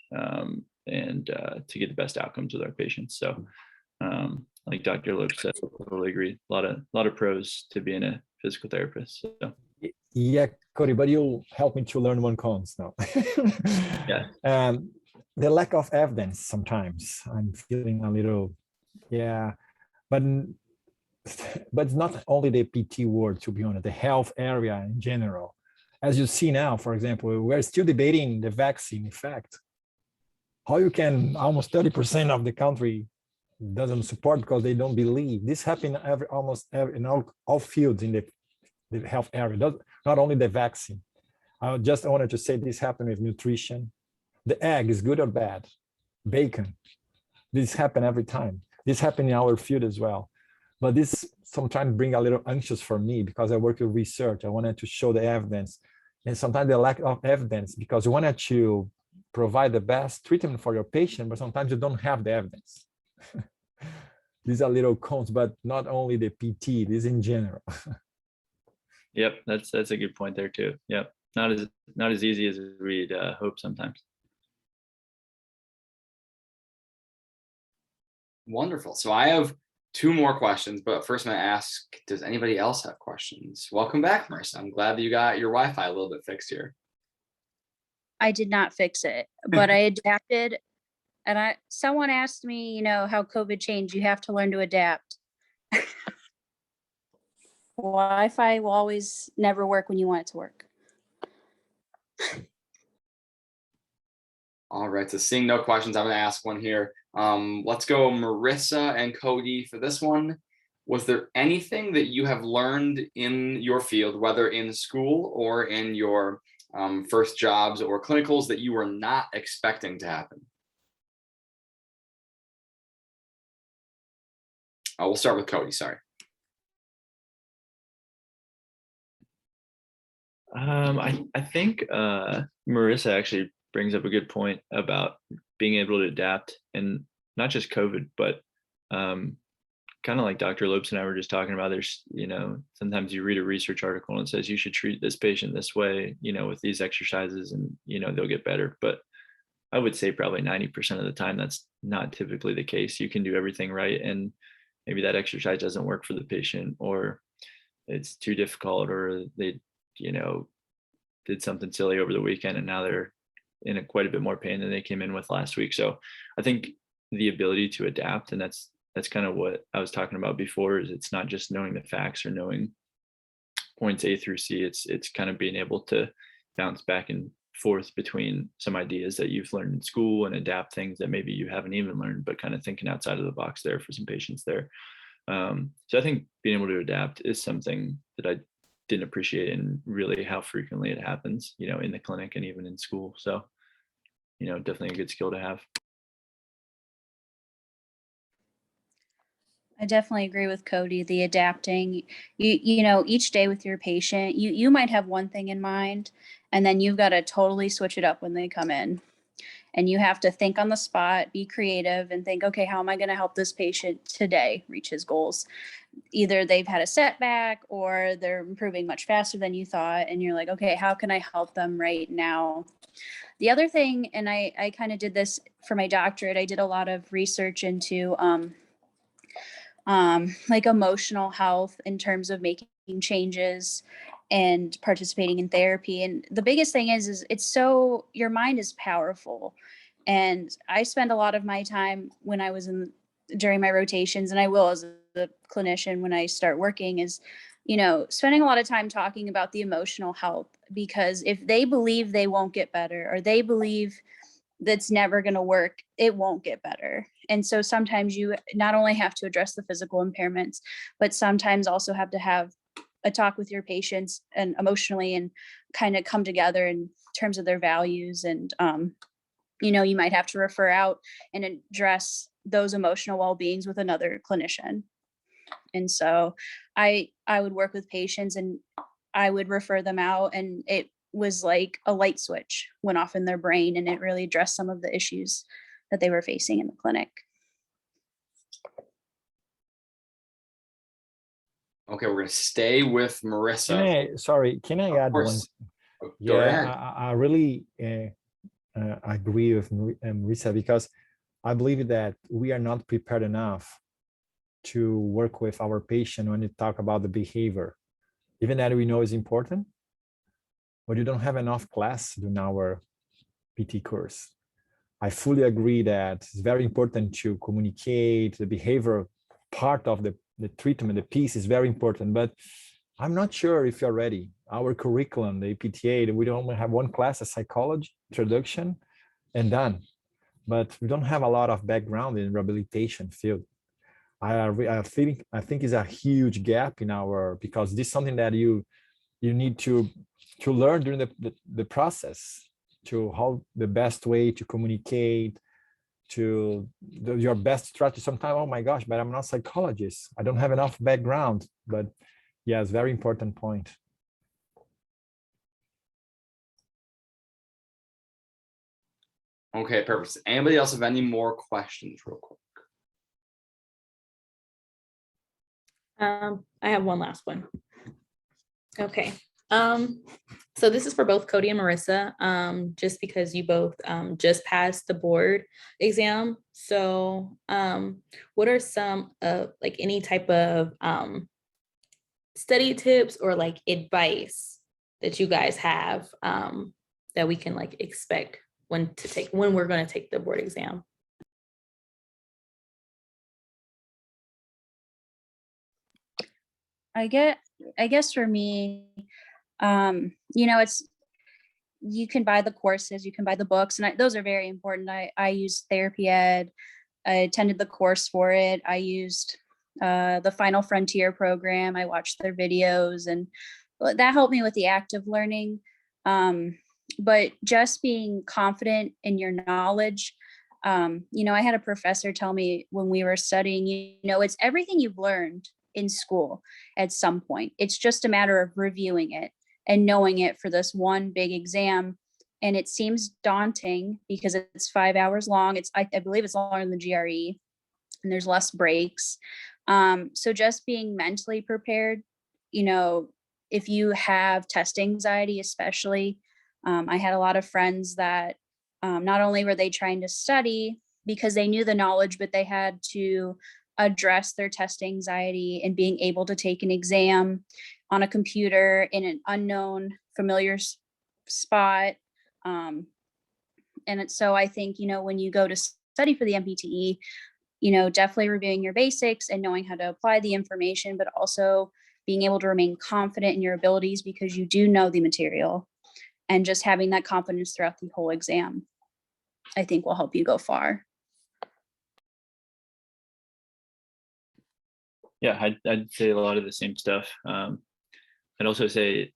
and to get the best outcomes with our patients. So like Dr. Lopes said, I totally agree. A lot of pros to being a physical therapist. So. Yeah, Cody, but you help me to learn one cons now. Yeah. The lack of evidence sometimes. I'm feeling a little, but it's not only the PT world, to be honest, the health area in general. As you see now, for example, we're still debating the vaccine effect. How you can almost 30% of the country doesn't support because they don't believe. This happens in all fields in the health area, not only the vaccine. I just wanted to say this happened with nutrition. The egg is good or bad? Bacon. This happens every time. This happened in our field as well. But this sometimes bring a little anxious for me because I work with research. I wanted to show the evidence. And sometimes the lack of evidence because you wanted to provide the best treatment for your patient, but sometimes you don't have the evidence. These are little cons, but not only the PT, this in general. Yep, that's a good point there too. Yep, not as easy as we'd hope sometimes. Wonderful. So I have two more questions, but first I'm going to ask, does anybody else have questions? Welcome back, Marissa. I'm glad that you got your Wi-Fi a little bit fixed here. I did not fix it, but I adapted. And someone asked me, how COVID changed. You have to learn to adapt. Wi-Fi will always never work when you want it to work. All right, so seeing no questions, I'm going to ask one here. Let's go Marissa and Cody for this one. Was there anything that you have learned in your field, whether in school or in your first jobs or clinicals, that you were not expecting to happen? we'll start with Cody, sorry. I think Marissa actually brings up a good point about being able to adapt, and not just COVID, but kind of like Dr. Lopes and I were just talking about. There's, sometimes you read a research article and it says you should treat this patient this way, with these exercises, and they'll get better. But I would say probably 90% of the time that's not typically the case. You can do everything right, and maybe that exercise doesn't work for the patient, or it's too difficult, or they did something silly over the weekend and now they're in quite a bit more pain than they came in with last week. So I think the ability to adapt, and that's kind of what I was talking about before, is it's not just knowing the facts or knowing points A through C. It's kind of being able to bounce back and forth between some ideas that you've learned in school and adapt things that maybe you haven't even learned, but kind of thinking outside of the box there for some patients there. So I think being able to adapt is something that I didn't appreciate, and really how frequently it happens, in the clinic and even in school. So, definitely a good skill to have. I definitely agree with Cody. The adapting, each day with your patient, you might have one thing in mind, and then you've got to totally switch it up when they come in. And you have to think on the spot, be creative, and think, okay, how am I going to help this patient today reach his goals? Either they've had a setback or they're improving much faster than you thought. And you're like, okay, how can I help them right now? The other thing, and I kind of did this for my doctorate, I did a lot of research into like emotional health in terms of making changes and participating in therapy. And the biggest thing is your mind is powerful. And I spend a lot of my time when I was during my rotations, and I will as a clinician when I start working, is, spending a lot of time talking about the emotional health, because if they believe they won't get better, or they believe that's never going to work, it won't get better. And so sometimes you not only have to address the physical impairments, but sometimes also have to have a talk with your patients and emotionally, and kind of come together in terms of their values. And, you might have to refer out and address those emotional well-beings with another clinician. And so I would work with patients and I would refer them out, and it was like a light switch went off in their brain, and it really addressed some of the issues that they were facing in the clinic. Okay, we're going to stay with Marissa. Can I add one? Go ahead. I really agree with Marissa, because I believe that we are not prepared enough to work with our patient when you talk about the behavior. Even that we know is important, but you don't have enough class in our PT course. I fully agree that it's very important to communicate. The behavior part of the treatment, the piece is very important, but I'm not sure if you're ready. Our curriculum, the APTA, we don't have one class of psychology, introduction, and done. But we don't have a lot of background in rehabilitation field. I think is a huge gap in because this is something that you need to learn during the process, to how the best way to communicate, to your best strategy. Sometimes, oh my gosh, but I'm not a psychologist, I don't have enough background. But yeah, it's a very important point. Okay, perfect. Anybody else have any more questions real quick? I have one last one. Okay. So this is for both Cody and Marissa, just because you both just passed the board exam. So what are some like any type of study tips or like advice that you guys have that we can like expect when we're going to take the board exam? I guess for me, you can buy the courses, you can buy the books, and those are very important. I use Therapy Ed. I attended the course for it. I used the Final Frontier program. I watched their videos, and that helped me with the active learning. But just being confident in your knowledge, I had a professor tell me when we were studying, it's everything you've learned in school at some point. It's just a matter of reviewing it and knowing it for this one big exam. And it seems daunting because it's 5 hours long. I believe it's longer than the GRE, and there's less breaks. So just being mentally prepared, if you have test anxiety, especially, I had a lot of friends that not only were they trying to study because they knew the knowledge, but they had to address their test anxiety and being able to take an exam on a computer in an unknown, familiar spot. So I think, when you go to study for the MPTE, definitely reviewing your basics and knowing how to apply the information, but also being able to remain confident in your abilities because you do know the material, and just having that confidence throughout the whole exam, I think will help you go far. Yeah, I'd say a lot of the same stuff. I'd also say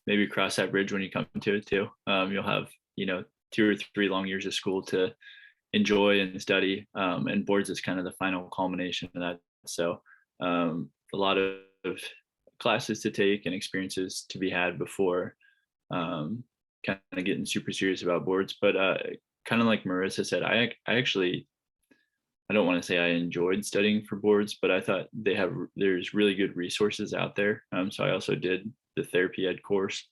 maybe cross that bridge when you come to it too. You'll have 2 or 3 long years of school to enjoy and study, and boards is kind of the final culmination of that. So a lot of classes to take and experiences to be had before kind of getting super serious about boards. But kind of like Marissa said, I don't want to say I enjoyed studying for boards, but I thought there's really good resources out there. So I also did the therapy ed course,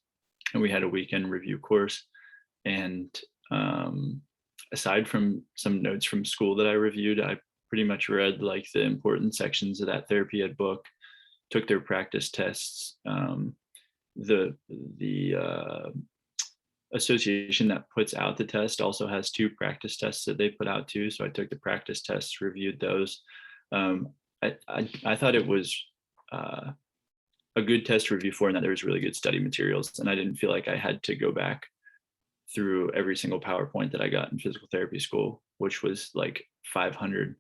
and we had a weekend review course. And aside from some notes from school that I reviewed, I pretty much read like the important sections of that therapy ed book, took their practice tests. The association that puts out the test also has 2 practice tests that they put out too. So I took the practice tests, reviewed those. I thought it was a good test review for, and that there was really good study materials. And I didn't feel like I had to go back through every single PowerPoint that I got in physical therapy school, which was like 500.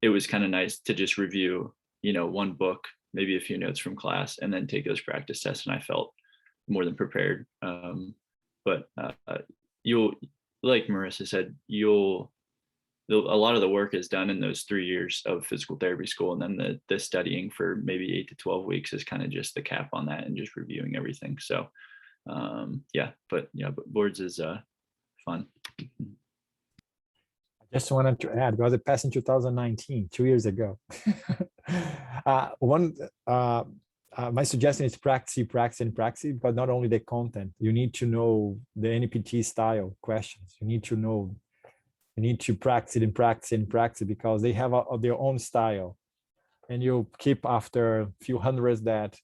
It was kind of nice to just review, one book, maybe a few notes from class, and then take those practice tests. And I felt more than prepared. But you'll, like Marissa said, a lot of the work is done in those 3 years of physical therapy school. And then the studying for maybe 8 to 12 weeks is kind of just the cap on that and just reviewing everything. So but boards is fun. I just wanted to add, because it passed in 2019, 2 years ago. My suggestion is practice, but not only the content. You need to know the NPT style questions. You need to practice it and practice because they have their own style. And you keep after a few hundreds that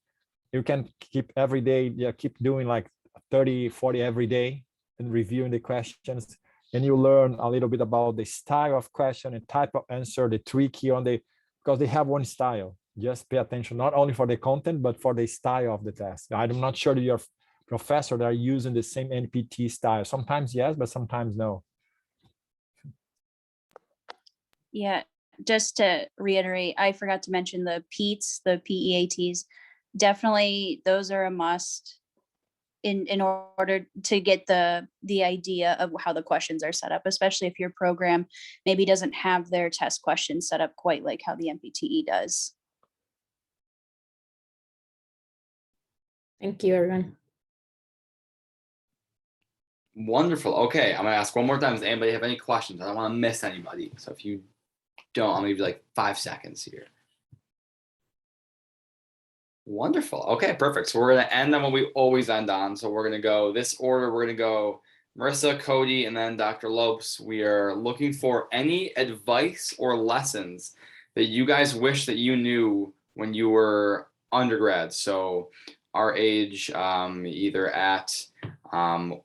you can keep every day, keep doing like 30, 40 every day and reviewing the questions. And you learn a little bit about the style of question and type of answer, the tricky because they have one style. Just pay attention, not only for the content, but for the style of the test. I'm not sure that your professor that are using the same NPT style. Sometimes yes, but sometimes no. Yeah, just to reiterate, I forgot to mention the PEATs, the PEATs. Definitely, those are a must in order to get the idea of how the questions are set up, especially if your program maybe doesn't have their test questions set up quite like how the MPTE does. Thank you, everyone. Wonderful. Okay, I'm gonna ask one more time. Does anybody have any questions? I don't want to miss anybody. So if you don't, I'm gonna give you like 5 seconds here. Wonderful. Okay, perfect. So we're gonna end on what we always end on. So we're gonna go this order. We're gonna go Marissa, Cody, and then Dr. Lopes. We are looking for any advice or lessons that you guys wish that you knew when you were undergrad. So our age, either at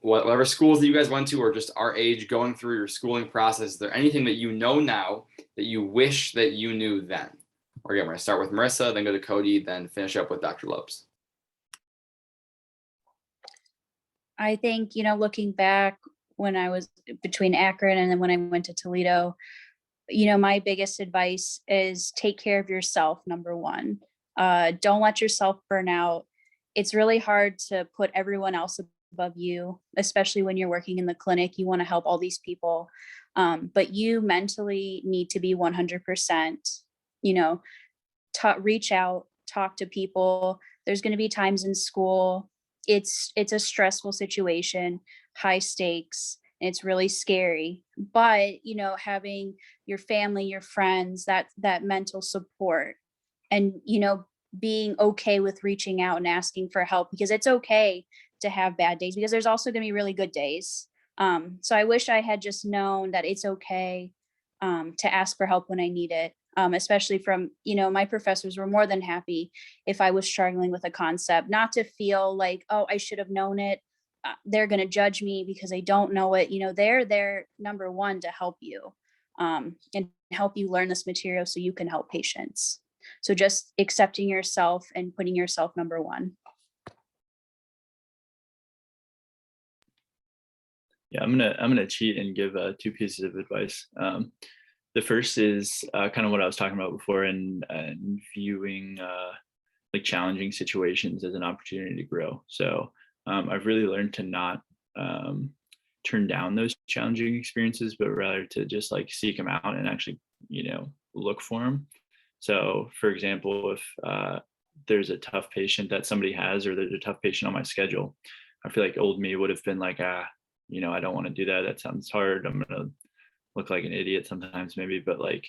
whatever schools that you guys went to, or just our age going through your schooling process. Is there anything that you know now that you wish that you knew then? Or again, we're gonna start with Marissa, then go to Cody, then finish up with Dr. Lopes. I think, looking back when I was between Akron and then when I went to Toledo, my biggest advice is take care of yourself, number one. Don't let yourself burn out. It's really hard to put everyone else above you, especially when you're working in the clinic. You want to help all these people. But you mentally need to be 100%, you know, reach out, talk to people. There's going to be times in school. It's a stressful situation, high stakes. And it's really scary, but, you know, having your family, your friends, that mental support, and, you know, being okay with reaching out and asking for help, because it's okay to have bad days, because there's also going to be really good days. So I wish I had just known that it's okay to ask for help when I need it, especially from, you know, my professors were more than happy if I was struggling with a concept, not to feel like, oh, I should have known it. They're going to judge me because I don't know it. You know, they're there, number one, to help you and help you learn this material so you can help patients. So just accepting yourself and putting yourself number one. Yeah, I'm gonna cheat and give 2 pieces of advice. The first is kind of what I was talking about before, and viewing like challenging situations as an opportunity to grow. So I've really learned to not turn down those challenging experiences, but rather to just like seek them out and actually, you know, look for them. So for example, if there's a tough patient that somebody has, or there's a tough patient on my schedule, I feel like old me would have been like, you know, I don't want to do that. That sounds hard. I'm going to look like an idiot sometimes maybe, but like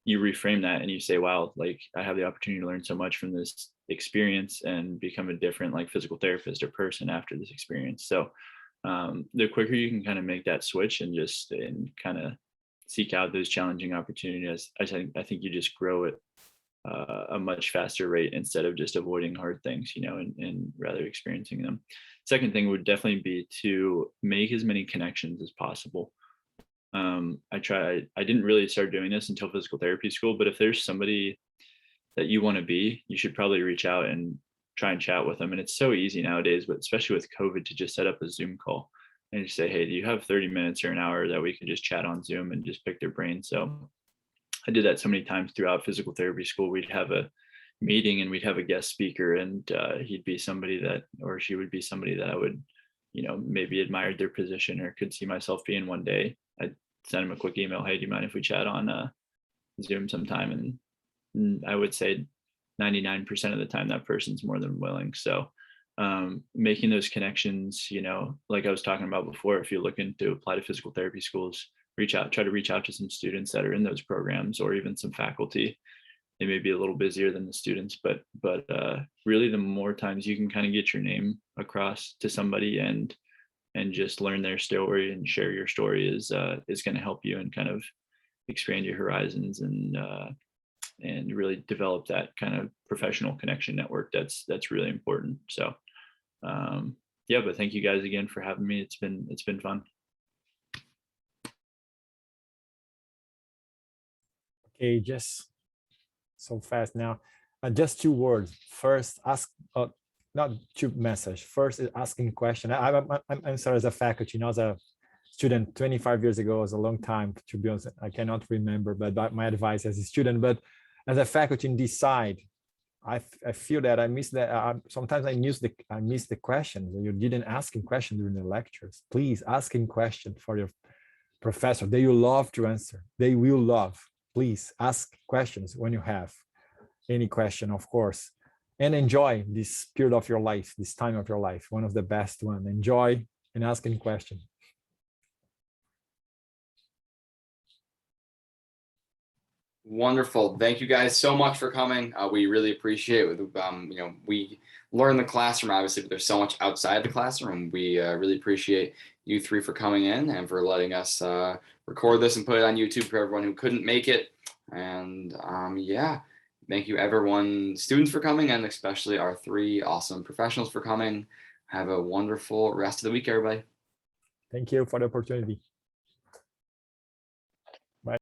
you reframe that and you say, wow, like I have the opportunity to learn so much from this experience and become a different like physical therapist or person after this experience. So the quicker you can kind of make that switch and just kind of seek out those challenging opportunities, I think you just grow at a much faster rate instead of just avoiding hard things, you know, and rather experiencing them. Second thing would definitely be to make as many connections as possible. I didn't really start doing this until physical therapy school, but if there's somebody that you want to be, you should probably reach out and try and chat with them. And it's so easy nowadays, but especially with COVID, to just set up a Zoom call and just say, hey, do you have 30 minutes or an hour that we could just chat on Zoom and just pick their brain? So I did that so many times throughout physical therapy school. We'd have a meeting and we'd have a guest speaker, and he'd be somebody that, or she would be somebody that I would, you know, maybe admired their position or could see myself being one day. I'd send him a quick email, hey, do you mind if we chat on Zoom sometime? And I would say 99% of the time that person's more than willing. So making those connections, you know, like I was talking about before, if you're looking to apply to physical therapy schools, try to reach out to some students that are in those programs, or even some faculty. They may be a little busier than the students, but really the more times you can kind of get your name across to somebody and just learn their story and share your story is going to help you and kind of expand your horizons and really develop that kind of professional connection network that's really important. So yeah, but thank you guys again for having me. It's been fun. Okay, just so fast now. Just 2 words. First, ask, not 2 message. First is asking question. I'm sorry, as a faculty, not as a student. 25 years ago was a long time, to be honest. I cannot remember, but my advice as a student, but as a faculty in this side, I feel that I miss that. Sometimes I miss the questions. You didn't asking questions during the lectures. Please asking questions for your professor. They will love to answer. They will love. Please ask questions when you have any question, of course, and enjoy this period of your life, this time of your life, one of the best one. Enjoy and asking questions. Wonderful. Thank you guys so much for coming. We really appreciate it. You know, we learn the classroom, obviously, but there's so much outside the classroom. We really appreciate you 3 for coming in and for letting us record this and put it on YouTube for everyone who couldn't make it. And yeah, thank you everyone, students, for coming, and especially our 3 awesome professionals for coming. Have a wonderful rest of the week, everybody. Thank you for the opportunity.